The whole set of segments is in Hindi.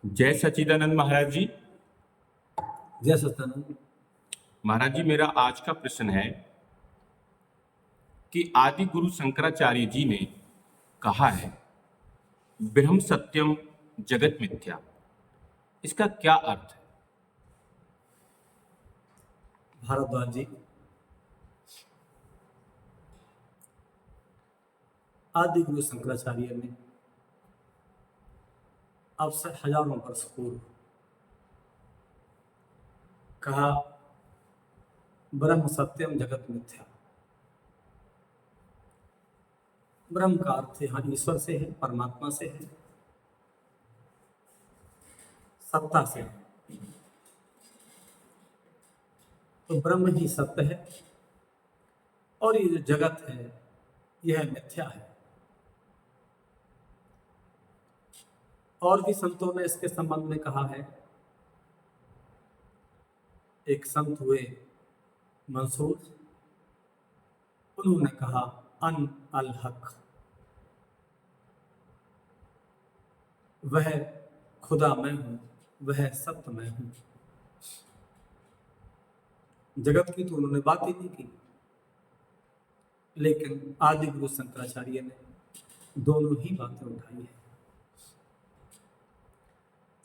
जय सच्चिदानंद महाराज जी। जय सच्चिदानंद। महाराज जी, मेरा आज का प्रश्न है कि आदि गुरु शंकराचार्य जी ने कहा है ब्रह्म सत्यम जगत मिथ्या, इसका क्या अर्थ है? भारद्वाज जी, आदि गुरु शंकराचार्य ने अब से हजारों वर्ष पूर्व कहा ब्रह्म सत्यम जगत मिथ्या। ब्रह्म का अर्थ यहाँ ईश्वर से है, परमात्मा से है, सत्ता से है। तो ब्रह्म ही सत्य है और ये जो जगत है यह मिथ्या है। और भी संतों ने इसके संबंध में कहा है। एक संत हुए मंसूर, उन्होंने कहा अन अल हक, वह खुदा मैं हूं, वह सत्य मैं हूं। जगत की तो उन्होंने बात ही नहीं की, लेकिन आदि गुरु शंकराचार्य ने दोनों ही बातें उठाई है।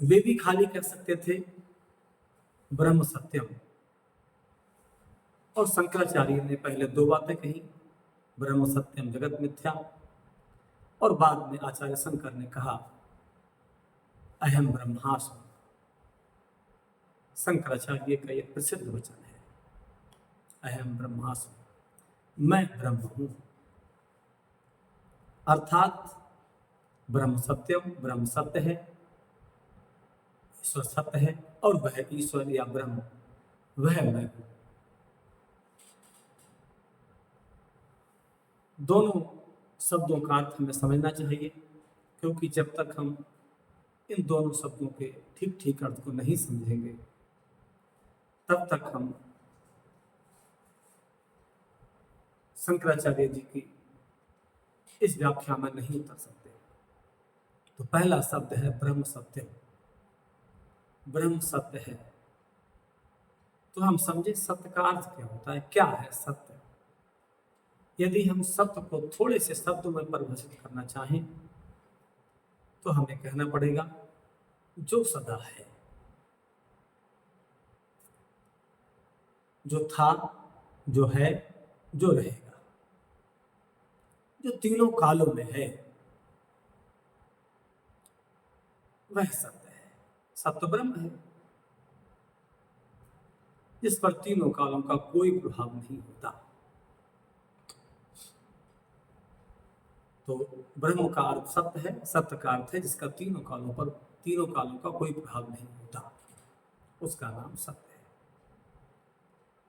वे भी खाली कह सकते थे ब्रह्म सत्यम, और शंकराचार्य ने पहले दो बातें कही, ब्रह्म सत्यम जगत मिथ्या, और बाद में आचार्य शंकर ने कहा अहम ब्रह्मास्मि। शंकराचार्य का यह प्रसिद्ध वचन है, अहम ब्रह्मास्मि, मैं ब्रह्म हूं। अर्थात ब्रह्म सत्यम, ब्रह्म सत्य है, ईश्वर सत्य है, और वह ईश्वर या ब्रह्म वह मैं हूं। दोनों शब्दों का अर्थ हमें समझना चाहिए, क्योंकि जब तक हम इन दोनों शब्दों के ठीक ठीक अर्थ को नहीं समझेंगे तब तक हम शंकराचार्य जी की इस व्याख्या में नहीं उतर सकते। तो पहला शब्द है ब्रह्म सत्य। ब्रह्म सत्य है तो हम समझे सत्य का अर्थ क्या होता है, क्या है सत्य। यदि हम सत्य को थोड़े से शब्दों में परिभाषित करना चाहें तो हमें कहना पड़ेगा जो सदा है, जो था, जो है, जो रहेगा, जो तीनों कालों में है, वह सत्य है। सत्य ब्रह्म है जिस पर तीनों कालों का कोई प्रभाव नहीं होता। तो ब्रह्म का अर्थ सत्य है, सत्य का अर्थ है जिसका तीनों कालों का कोई प्रभाव नहीं होता, उसका नाम सत्य है।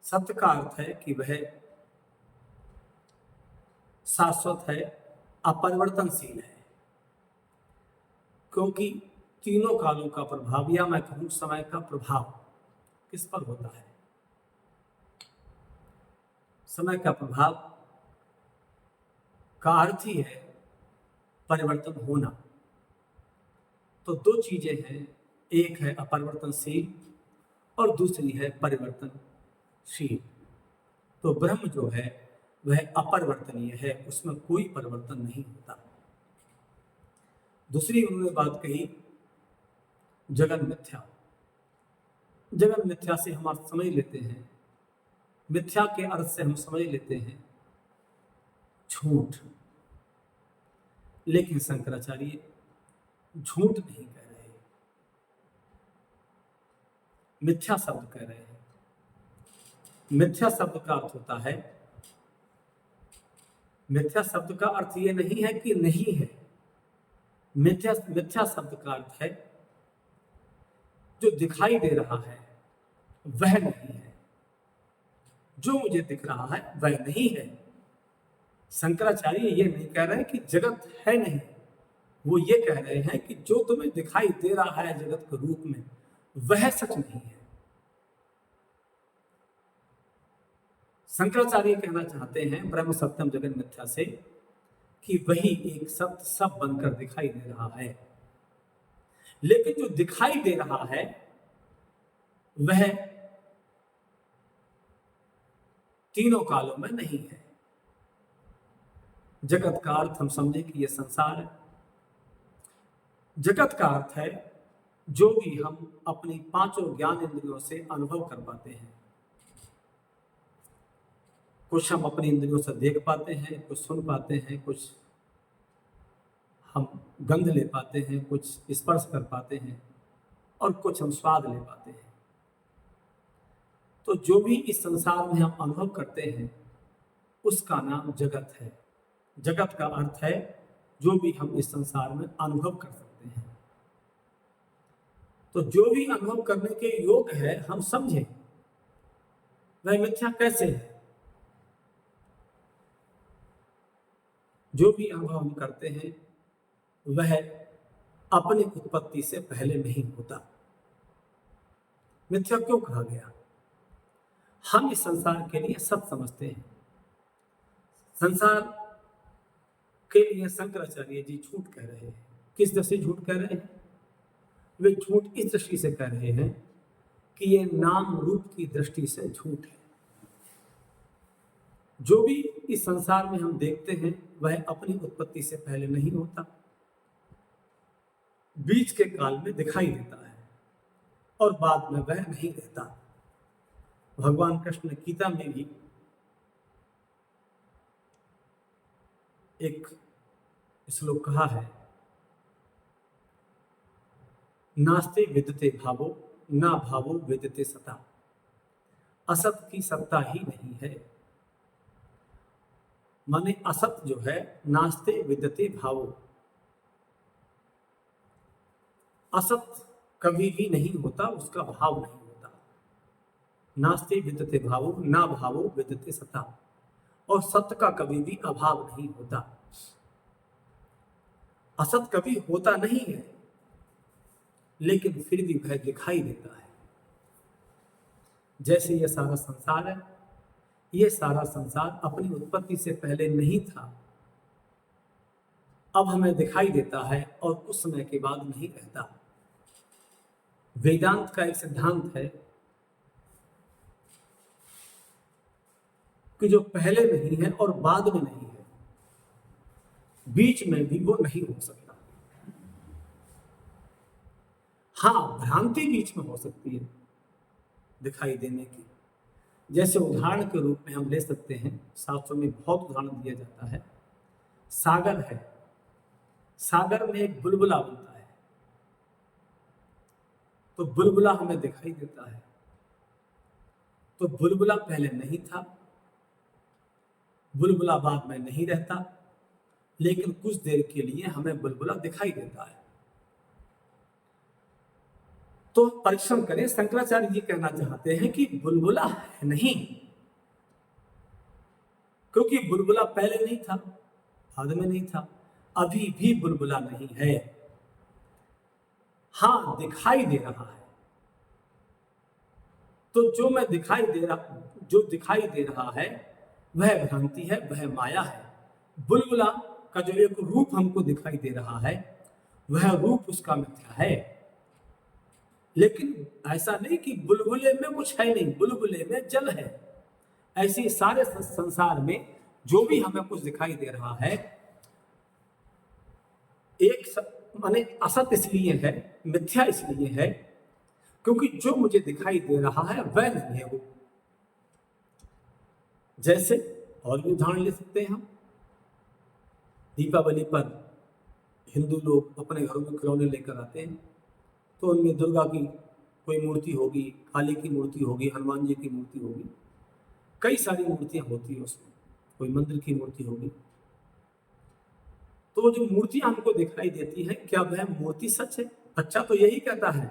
सत्य का अर्थ है कि वह शाश्वत है, अपरिवर्तनशील है, क्योंकि तीनों कालों का प्रभाव, या मैं कहूं समय का प्रभाव किस पर होता है? समय का प्रभाव का अर्थ ही है परिवर्तन होना। तो दो चीजें हैं, एक है अपरिवर्तनशील और दूसरी है परिवर्तनशील। तो ब्रह्म जो है वह अपरिवर्तनीय है, उसमें कोई परिवर्तन नहीं होता। दूसरी उन्होंने बात कही जगत मिथ्या। जगत मिथ्या से हम अर्थ समझ लेते हैं, मिथ्या के अर्थ से हम समझ लेते हैं झूठ। लेकिन शंकराचार्य झूठ नहीं कह रहे, मिथ्या शब्द कह रहे हैं। मिथ्या शब्द का अर्थ होता है, मिथ्या शब्द का अर्थ ये नहीं है कि नहीं है। मिथ्या शब्द का अर्थ है जो दिखाई दे रहा है वह नहीं है, जो मुझे दिख रहा है वह नहीं है। शंकराचार्य ये नहीं कह रहे हैं कि जगत है नहीं, वो ये कह रहे हैं कि जो तुम्हें दिखाई दे रहा है जगत के रूप में वह सच नहीं है। शंकराचार्य कहना चाहते हैं ब्रह्म सत्यम जगत मिथ्या से कि वही एक सत्य सब बनकर दिखाई दे रहा है। लेकिन जो दिखाई दे रहा है वह तीनों कालों में नहीं है। जगत का अर्थ हम समझे कि यह संसार है। जगत का अर्थ है जो भी हम अपनी पांचों ज्ञान इंद्रियों से अनुभव कर पाते हैं। कुछ हम अपनी इंद्रियों से देख पाते हैं, कुछ सुन पाते हैं, कुछ हम गंध ले पाते हैं, कुछ स्पर्श कर पाते हैं और कुछ हम स्वाद ले पाते हैं। तो जो भी इस संसार में हम अनुभव करते हैं उसका नाम जगत है। जगत का अर्थ है जो भी हम इस संसार में अनुभव कर सकते हैं। तो जो भी अनुभव करने के योग्य है हम समझें वह मिथ्या कैसे है। जो भी अनुभव हम करते हैं वह अपनी उत्पत्ति से पहले नहीं होता। मिथ्या क्यों कहा गया? हम इस संसार के लिए सब समझते हैं। संसार के लिए शंकराचार्य जी झूठ कह रहे हैं। किस दृष्टि से झूठ कह रहे हैं? वे झूठ इस दृष्टि से कह रहे हैं कि ये नाम रूप की दृष्टि से झूठ है। जो भी इस संसार में हम देखते हैं वह अपनी उत्पत्ति से पहले नहीं होता, बीच के काल में दिखाई देता है और बाद में वह नहीं रहता। भगवान कृष्ण ने गीता में भी एक श्लोक कहा है, नास्ते विद्यते भावो ना भावो विद्यते सता। असत की सत्ता ही नहीं है। माने असत जो है, नास्ते विद्यते भावो, असत कभी भी नहीं होता, उसका भाव नहीं होता। नास्ते विद्यते भावो ना भावो विद्यते सता। और सत्य का कभी भी अभाव नहीं होता। असत कभी होता नहीं है लेकिन फिर भी वह दिखाई देता है। जैसे यह सारा संसार है, यह सारा संसार अपनी उत्पत्ति से पहले नहीं था, अब हमें दिखाई देता है और कुछ समय के बाद नहीं रहता। वेदांत का एक सिद्धांत है कि जो पहले नहीं है और बाद में नहीं है, बीच में भी वो नहीं हो सकता। हाँ, भ्रांति बीच में हो सकती है दिखाई देने की। जैसे उदाहरण के रूप में हम ले सकते हैं, शास्त्रों में बहुत उदाहरण दिया जाता है। सागर है, सागर में एक बुलबुला बनता है तो बुलबुला हमें दिखाई देता है। तो बुलबुला पहले नहीं था, बुलबुला बाद में नहीं रहता, लेकिन कुछ देर के लिए हमें बुलबुला दिखाई देता है। तो परिश्रम करें। शंकराचार्य जी कहना चाहते हैं कि बुलबुला है नहीं, क्योंकि बुलबुला पहले नहीं था, बाद में नहीं था, अभी भी बुलबुला नहीं है। हाँ, दिखाई दे रहा है। तो जो दिखाई दे रहा है वह भ्रांति है, वह माया है। बुलबुला का जो एक रूप हमको दिखाई दे रहा है वह रूप उसका मिथ्या है। लेकिन ऐसा नहीं कि बुलबुले में कुछ है नहीं, बुलबुले में जल है। ऐसे सारे संसार में जो भी हमें कुछ दिखाई दे रहा है, माने असत इसलिए है, मिथ्या इसलिए है क्योंकि जो मुझे दिखाई दे रहा है वह नहीं है वो। जैसे और भी उदाहरण ले सकते हैं हम। दीपावली पर हिंदू लोग अपने घरों में खिलौने लेकर आते हैं, तो उनमें दुर्गा की कोई मूर्ति होगी, काली की मूर्ति होगी, हनुमान जी की मूर्ति होगी, कई सारी मूर्तियां होती है उसमें, कोई मंदिर की मूर्ति होगी। तो जो मूर्तियां हमको दिखाई देती है, क्या वह मूर्ति सच है? बच्चा तो यही कहता है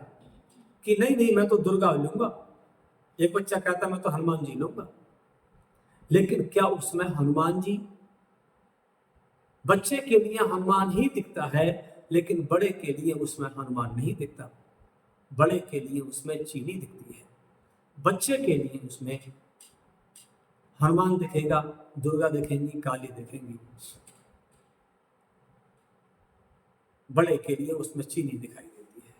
कि नहीं नहीं, मैं तो दुर्गा लूंगा। एक बच्चा कहता है मैं तो हनुमान जी लूंगा। लेकिन क्या उसमें हनुमान जी, बच्चे के लिए हनुमान ही दिखता है, लेकिन बड़े के लिए उसमें हनुमान नहीं दिखता। बड़े के लिए उसमें चीनी दिखती है, बच्चे के लिए उसमें हनुमान दिखेगा, दुर्गा दिखेंगी, काली दिखेंगी। बड़े के लिए उसमें चीनी दिखाई देती है।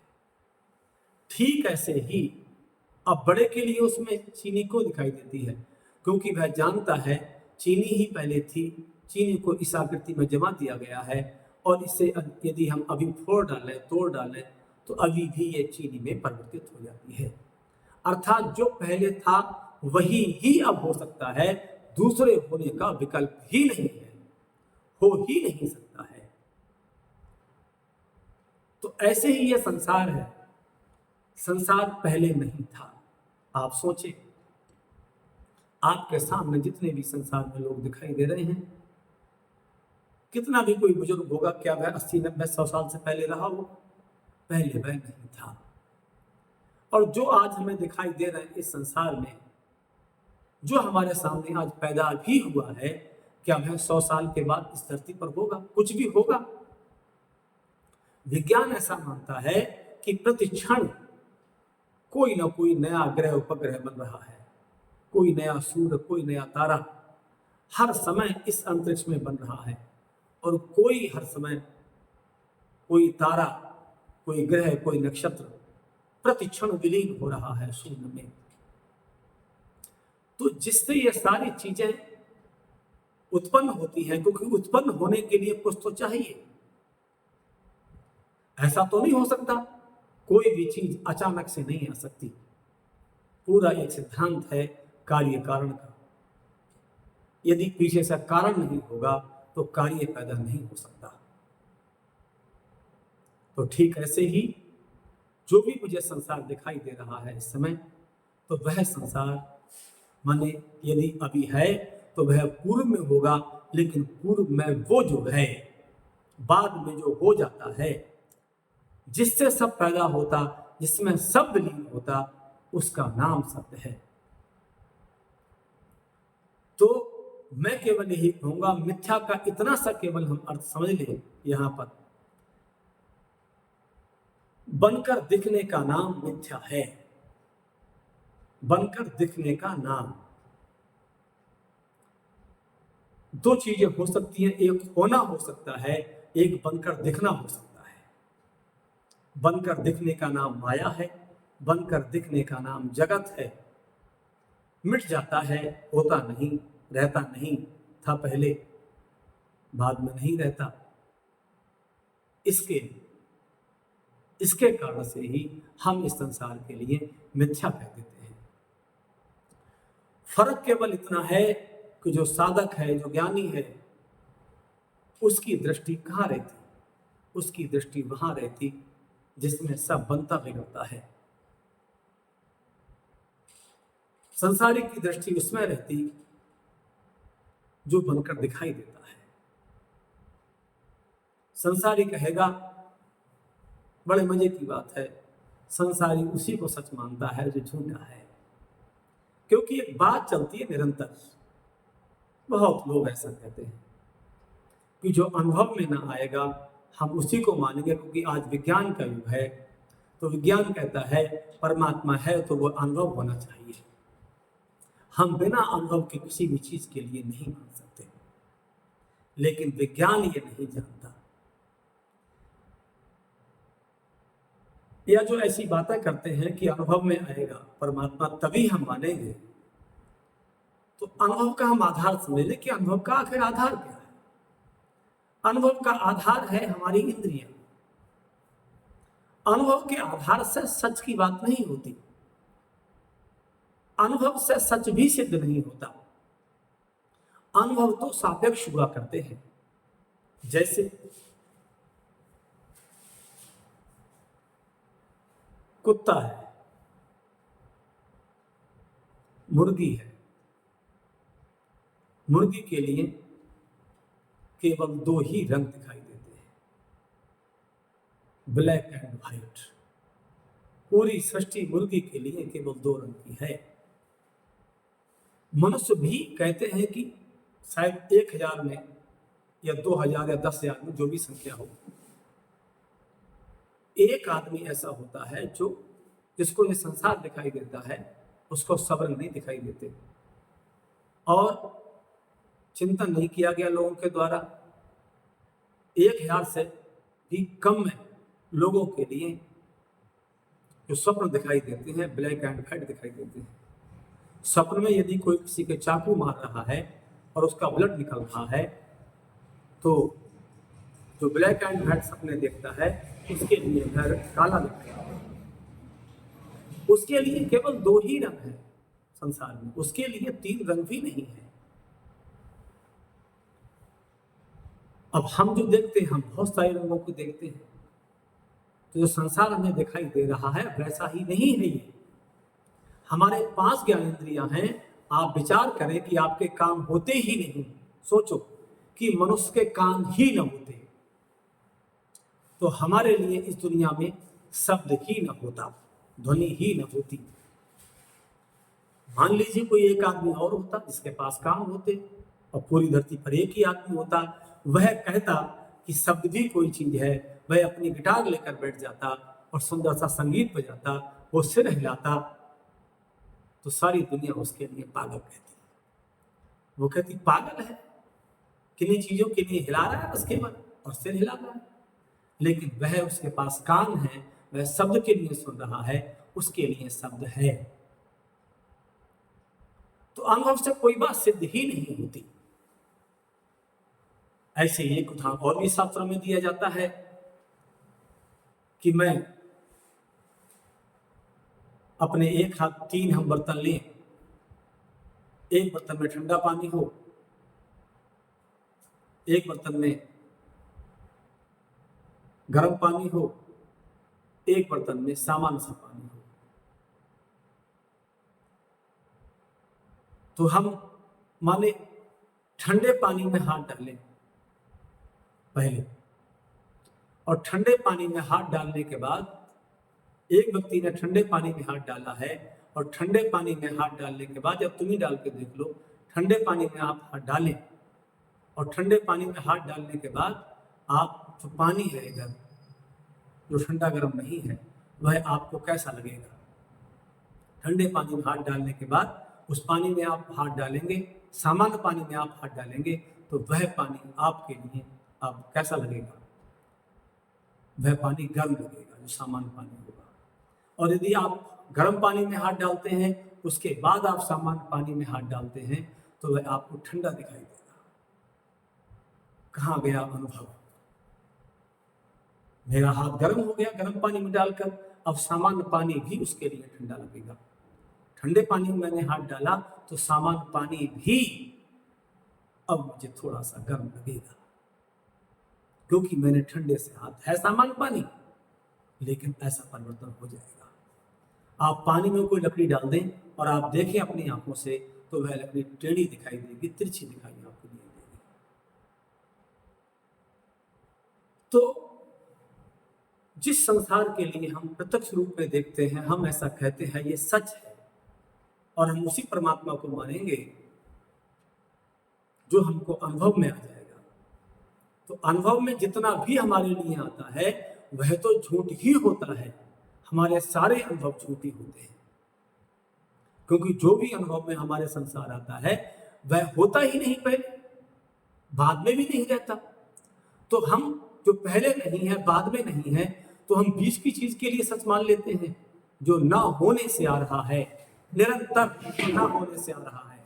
ठीक ऐसे ही अब बड़े के लिए उसमें चीनी को दिखाई देती है, क्योंकि वह जानता है चीनी ही पहले थी, चीनी को इस आकृति में जमा दिया गया है, और इसे यदि हम अभी फोड़ डालें, तोड़ डालें, तो अभी भी ये चीनी में परिवर्तित हो जाती है। अर्थात जो पहले था वही ही अब हो सकता है, दूसरे होने का विकल्प ही नहीं है, हो ही नहीं सकता है। तो ऐसे ही ये संसार है, संसार पहले नहीं था। आप सोचें, आपके सामने जितने भी संसार में लोग दिखाई दे रहे हैं, कितना भी कोई बुजुर्ग होगा, क्या वह 80, 90, 100 साल से पहले रहा हो? पहले वह नहीं था। और जो आज हमें दिखाई दे रहे हैं इस संसार में, जो हमारे सामने आज पैदा भी हुआ है, क्या वह 100 साल के बाद इस धरती पर होगा? कुछ भी होगा? विज्ञान ऐसा मानता है कि प्रति क्षण कोई ना कोई नया ग्रह उपग्रह बन रहा है, कोई नया सूर्य, कोई नया तारा हर समय इस अंतरिक्ष में बन रहा है, और कोई हर समय कोई तारा, कोई ग्रह, कोई नक्षत्र प्रति क्षण विलीन हो रहा है शून्य में। तो जिससे ये सारी चीजें उत्पन्न होती हैं, क्योंकि उत्पन्न होने के लिए कुछ तो चाहिए। ऐसा तो नहीं हो सकता कोई भी चीज अचानक से नहीं आ सकती। पूरा एक सिद्धांत है कार्य कारण का। यदि पीछे से कारण नहीं होगा तो कार्य पैदा नहीं हो सकता। तो ठीक ऐसे ही जो भी मुझे संसार दिखाई दे रहा है इस समय, तो वह संसार माने यदि अभी है तो वह पूर्व में होगा, लेकिन पूर्व में वो जो है, बाद में जो हो जाता है, जिससे सब पैदा होता, जिसमें सब विलीन होता, उसका नाम सत्य है। तो मैं केवल यही कहूंगा, मिथ्या का इतना सा केवल हम अर्थ समझ लें यहां पर, बनकर दिखने का नाम मिथ्या है। बनकर दिखने का नाम, दो चीजें हो सकती हैं, एक होना हो सकता है, एक बनकर दिखना हो सकता है। बनकर दिखने का नाम माया है, बनकर दिखने का नाम जगत है। मिट जाता है, होता नहीं, रहता नहीं, था पहले, बाद में नहीं रहता। इसके कारण से ही हम इस संसार के लिए मिथ्या कह देते हैं। फर्क केवल इतना है कि जो साधक है, जो ज्ञानी है, उसकी दृष्टि कहाँ रहती? उसकी दृष्टि वहां रहती जिसमें सब बनता बिगड़ता है। संसारिक की दृष्टि उसमें रहती जो बनकर दिखाई देता है। संसारी कहेगा, बड़े मजे की बात है, संसारी उसी को सच मानता है जो झूठा है। क्योंकि एक बात चलती है निरंतर, बहुत लोग ऐसा कहते हैं कि जो अनुभव में ना आएगा हम उसी को मानेंगे, क्योंकि आज विज्ञान का युग है। तो विज्ञान कहता है परमात्मा है तो वो अनुभव होना चाहिए। हम बिना अनुभव के किसी भी चीज के लिए नहीं मान सकते, लेकिन विज्ञान ये नहीं जानता। या जो ऐसी बातें करते हैं कि अनुभव में आएगा परमात्मा तभी हम मानेंगे, तो अनुभव का हम आधार समझ लें कि अनुभव का आखिर आधार क्या है? अनुभव का आधार है हमारी इंद्रियां। अनुभव के आधार से सच की बात नहीं होती, अनुभव से सच भी सिद्ध नहीं होता। अनुभव तो सापेक्ष हुआ करते हैं। जैसे कुत्ता है, मुर्गी है, मुर्गी के लिए केवल दो ही रंग दिखाई देते हैं, ब्लैक एंड व्हाइट। पूरी सृष्टि मुर्गी के लिए केवल दो रंग की है। मनुष्य भी कहते हैं कि शायद 1000 में या 2000 या 10,000 में, जो भी संख्या हो, एक आदमी ऐसा होता है जो जिसको ये संसार दिखाई देता है, उसको सब रंग नहीं दिखाई देते। और चिंतन नहीं किया गया लोगों के द्वारा, 1000 से भी कम में लोगों के लिए जो स्वप्न दिखाई देते हैं ब्लैक एंड व्हाइट दिखाई देते हैं। स्वप्न में यदि कोई किसी के चाकू मार रहा है और उसका ब्लड निकल रहा है, तो जो ब्लैक एंड व्हाइट सपने देखता है उसके लिए घर काला दिखाई देता है। उसके लिए केवल 2 ही रंग है संसार में, उसके लिए 3 रंग भी नहीं है। अब हम जो देखते हैं, हम बहुत सारे रंगों को देखते हैं, तो जो संसार हमें दिखाई दे रहा है वैसा ही नहीं है ये। हमारे 5 ज्ञानेंद्रियां हैं। आप विचार करें कि आपके कान होते ही नहीं, सोचो कि मनुष्य के कान ही न होते तो हमारे लिए इस दुनिया में शब्द ही न होता, ध्वनि ही न होती। मान लीजिए कोई एक आदमी और होता जिसके पास कान होते और पूरी धरती पर एक ही आदमी होता, वह कहता कि शब्द भी कोई चीज है, वह अपनी गिटार लेकर बैठ जाता और सुंदर सा संगीत बजाता, वो सिर हिलाता, तो सारी दुनिया उसके लिए पागल कहती। वो कहती पागल है, किन्हीं चीजों के लिए हिला रहा है बस केवल और सिर हिला रहा है। लेकिन वह, उसके पास कान है, वह शब्द के लिए सुन रहा है, उसके लिए शब्द है। तो अनुभव से कोई बात सिद्ध ही नहीं होती। ऐसे ही एक उदाहरण और भी शास्त्रों में दिया जाता है कि मैं अपने एक हाथ 3 हम बर्तन लें, एक बर्तन में ठंडा पानी हो, एक बर्तन में गर्म पानी हो, एक बर्तन में सामान्य सा पानी हो। तो हम माने ठंडे पानी में हाथ डालें पहले, और ठंडे पानी में हाथ डालने के बाद एक व्यक्ति ने ठंडे पानी में हाथ डाला है, और ठंडे पानी में हाथ डालने के बाद, जब तुम ही डाल के देख लो, ठंडे पानी में आप हाथ डालें और ठंडे पानी में हाथ डालने के बाद आप जो पानी है इधर जो ठंडा गर्म नहीं है, वह आपको कैसा लगेगा? ठंडे पानी में हाथ डालने के बाद उस पानी में आप हाथ डालेंगे, सामान्य पानी में आप हाथ डालेंगे, तो वह पानी आपके लिए आप कैसा लगेगा? वह पानी गर्म लगेगा जो सामान्य पानी होगा। और यदि आप गर्म पानी में हाथ डालते हैं, उसके बाद आप सामान्य पानी में हाथ डालते हैं, तो वह आपको ठंडा दिखाई देगा। कहाँ गया अनुभव? मेरा हाथ गर्म हो गया गर्म पानी में डालकर, अब सामान्य पानी भी उसके लिए ठंडा लगेगा। ठंडे पानी में मैंने हाथ डाला तो सामान्य पानी भी अब मुझे थोड़ा सा गर्म लगेगा, क्योंकि मैंने ठंडे से हाथ है सामान्य पानी, लेकिन ऐसा परिवर्तन हो जाएगा। आप पानी में कोई लकड़ी डाल दें और आप देखें अपनी आंखों से, तो वह लकड़ी टेढ़ी दिखाई देगी, तिरछी दिखाई आपको नहीं देगी। तो जिस संसार के लिए हम प्रत्यक्ष रूप में देखते हैं, हम ऐसा कहते हैं ये सच है, और हम उसी परमात्मा को मानेंगे जो हमको अनुभव में आ जाएगा। तो अनुभव में जितना भी हमारे लिए आता है वह तो झूठ ही होता है। हमारे सारे अनुभव झूठी होते हैं, क्योंकि जो भी अनुभव में हमारे संसार आता है वह होता ही नहीं पहले, बाद में भी नहीं रहता। तो हम जो पहले नहीं है, बाद में नहीं है, तो हम बीच की चीज के लिए सच मान लेते हैं, जो ना होने से आ रहा है, निरंतर ना होने से आ रहा है,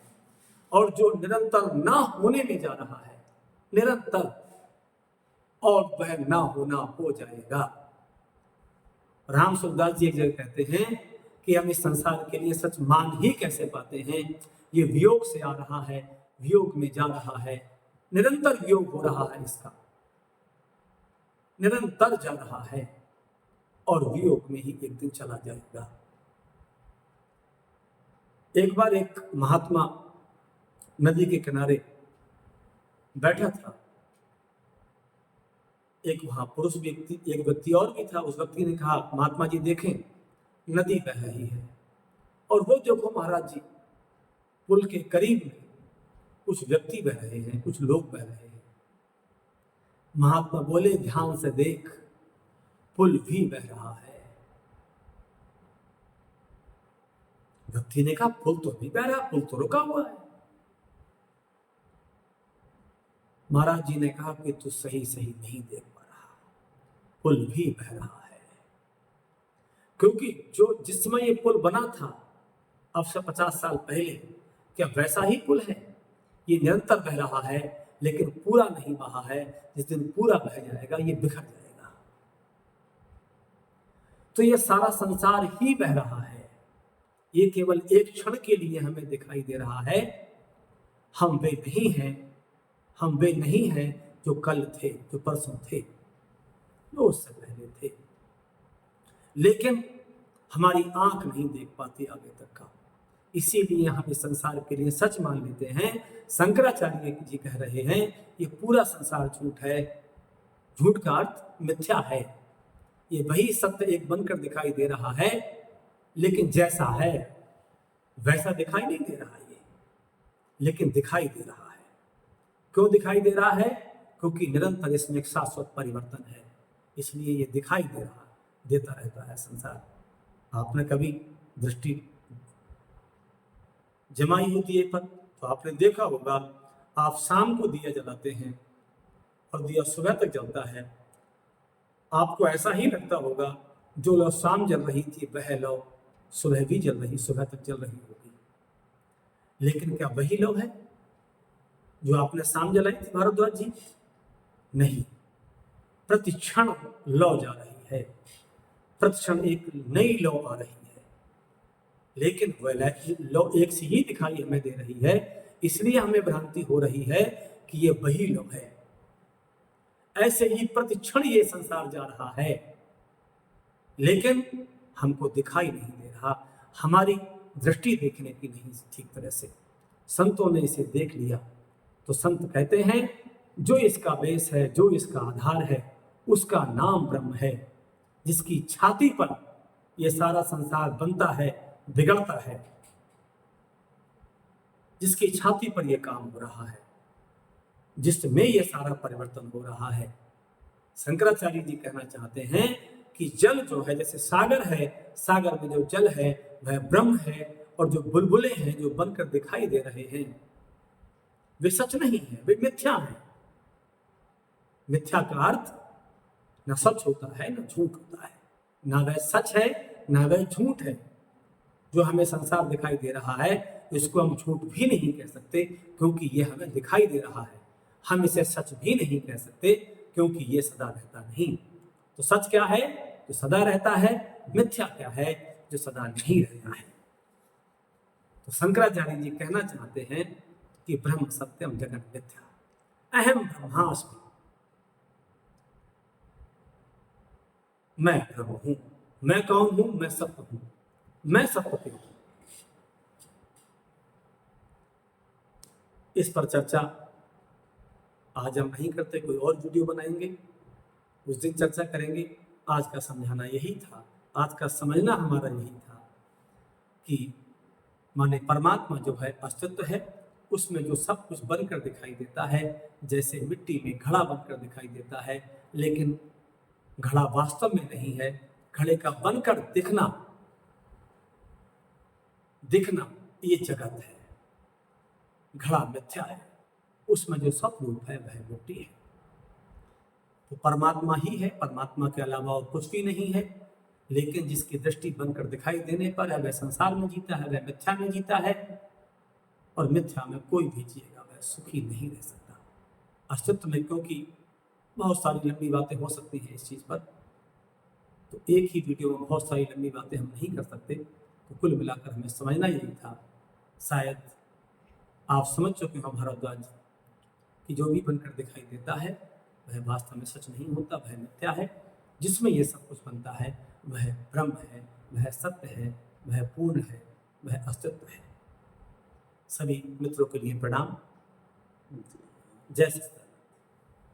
और जो निरंतर ना होने में जा रहा है निरंतर, और वह ना होना हो जाएगा। राम सुखदास जी एक जगह कहते हैं कि हम इस संसार के लिए सच मान ही कैसे पाते हैं? ये वियोग से आ रहा है, वियोग में जा रहा है, निरंतर वियोग हो रहा है, इसका निरंतर जा रहा है, और वियोग में ही एक दिन चला जाएगा। एक बार एक महात्मा नदी के किनारे बैठा था। एक वहां पुरुष व्यक्ति, एक व्यक्ति और भी था। उस व्यक्ति ने कहा, महात्मा जी देखें, नदी बह रही है, और वो देखो महाराज जी, पुल के करीब में कुछ व्यक्ति बह रहे हैं, कुछ लोग बह रहे हैं। महात्मा बोले, ध्यान से देख, पुल भी बह रहा है। व्यक्ति ने कहा, पुल तो नहीं बह रहा, पुल तो रुका हुआ है। महाराज जी ने कहा कि तू सही सही नहीं देख पा रहा, पुल भी बह रहा है। क्योंकि जो जिस समय ये पुल बना था अब से 50 साल पहले, क्या वैसा ही पुल है? ये निरंतर बह रहा है, लेकिन पूरा नहीं बहा है। जिस दिन पूरा बह जाएगा ये बिखर जाएगा। तो ये सारा संसार ही बह रहा है, ये केवल एक क्षण के लिए हमें दिखाई दे रहा है। हम वे नहीं हैं, हम वे नहीं हैं जो कल थे, जो परसों थे, जो उससे पहले थे। लेकिन हमारी आंख नहीं देख पाती आगे तक का, इसीलिए हम इस संसार के लिए सच मान लेते हैं। शंकराचार्य जी कह रहे हैं ये पूरा संसार झूठ है। झूठ का अर्थ मिथ्या है। ये वही सत्य एक बनकर दिखाई दे रहा है, लेकिन जैसा है वैसा दिखाई नहीं दे रहा ये, लेकिन दिखाई दे रहा है। क्यों दिखाई दे रहा है? क्योंकि निरंतर इसमें एक शाश्वत परिवर्तन है, इसलिए ये दिखाई देता रहता है संसार। आपने कभी दृष्टि जमाई होती है पर, तो आपने देखा होगा आप शाम को दिया जलाते हैं और दिया सुबह तक जलता है। आपको ऐसा ही लगता होगा जो लौ शाम जल रही थी वह लौ सुबह भी जल रही, सुबह तक जल रही होगी। लेकिन क्या वही लौ है जो आपने शाम जलाई थी भारद्वाज जी? नहीं, प्रतिक्षण लौ जा रही है, प्रतिक्षण एक नई लौ आ रही है, लेकिन वह लौ एक सी ही दिखाई हमें दे रही है। इसलिए हमें भ्रांति हो रही है कि ये वही लौ है। ऐसे ही प्रतिक्षण ये संसार जा रहा है, लेकिन हमको दिखाई नहीं दे रहा। हमारी दृष्टि देखने की नहीं ठीक तरह से। संतों ने इसे देख लिया तो संत कहते हैं जो इसका बेस है, जो इसका आधार है, उसका नाम ब्रह्म है। जिसकी छाती पर यह सारा संसार बनता है, बिगड़ता है, जिसकी छाती पर यह काम हो रहा है, जिसमें यह सारा परिवर्तन हो रहा है। शंकराचार्य जी कहना चाहते हैं कि जल जो है जैसे सागर है, सागर में जो जल है वह ब्रह्म है, और जो बुलबुले हैं जो बनकर दिखाई दे रहे हैं वे सच नहीं है, वे मिथ्या है। मिथ्या का अर्थ न सच होता है न झूठ होता है, ना वह सच है ना वह झूठ है। जो हमें संसार दिखाई दे रहा है इसको हम झूठ भी नहीं कह सकते क्योंकि ये हमें दिखाई दे रहा है। हम इसे सच भी नहीं कह सकते क्योंकि ये सदा रहता नहीं। तो सच क्या है? जो सदा रहता है। मिथ्या क्या है? जो सदा नहीं रहता है। तो शंकराचार्य जी कहना चाहते हैं कि ब्रह्म सत्यम जगत मिथ्या, अहम ब्रह्मास्मि, मैं ब्रह्म हूं। मैं कौन हूं? मैं सत्य हूं, मैं सत्य हूं। इस पर चर्चा आज हम नहीं करते, कोई और वीडियो बनाएंगे, उस दिन चर्चा करेंगे। आज का समझाना यही था, आज का समझना हमारा यही था कि माने परमात्मा जो है अस्तित्व है, उसमें जो सब कुछ बनकर दिखाई देता है, जैसे मिट्टी में घड़ा बनकर दिखाई देता है, लेकिन घड़ा वास्तव में नहीं है। घड़े का बनकर दिखना ये जगत है। घड़ा मिथ्या है, उसमें जो सब रूप है वह मिट्टी है। तो परमात्मा ही है, परमात्मा के अलावा और कुछ भी नहीं है। लेकिन जिसकी दृष्टि बनकर दिखाई देने पर वह संसार में जीता है, वह मिथ्या में जीता है, और मिथ्या में कोई भी जिएगा वह सुखी नहीं रह सकता। अस्तित्व में क्योंकि बहुत सारी लंबी बातें हो सकती हैं इस चीज़ पर, तो एक ही वीडियो में बहुत सारी लंबी बातें हम नहीं कर सकते। तो कुल मिलाकर हमें समझना यही था। शायद आप समझ चुके हो भारद्वाज कि जो भी बनकर दिखाई देता है वह वास्तव में सच नहीं होता, वह मिथ्या है। जिसमें ये सब कुछ बनता है वह ब्रह्म है, वह सत्य है, वह पूर्ण है, वह अस्तित्व है। सभी मित्रों के लिए प्रणाम। जय श्री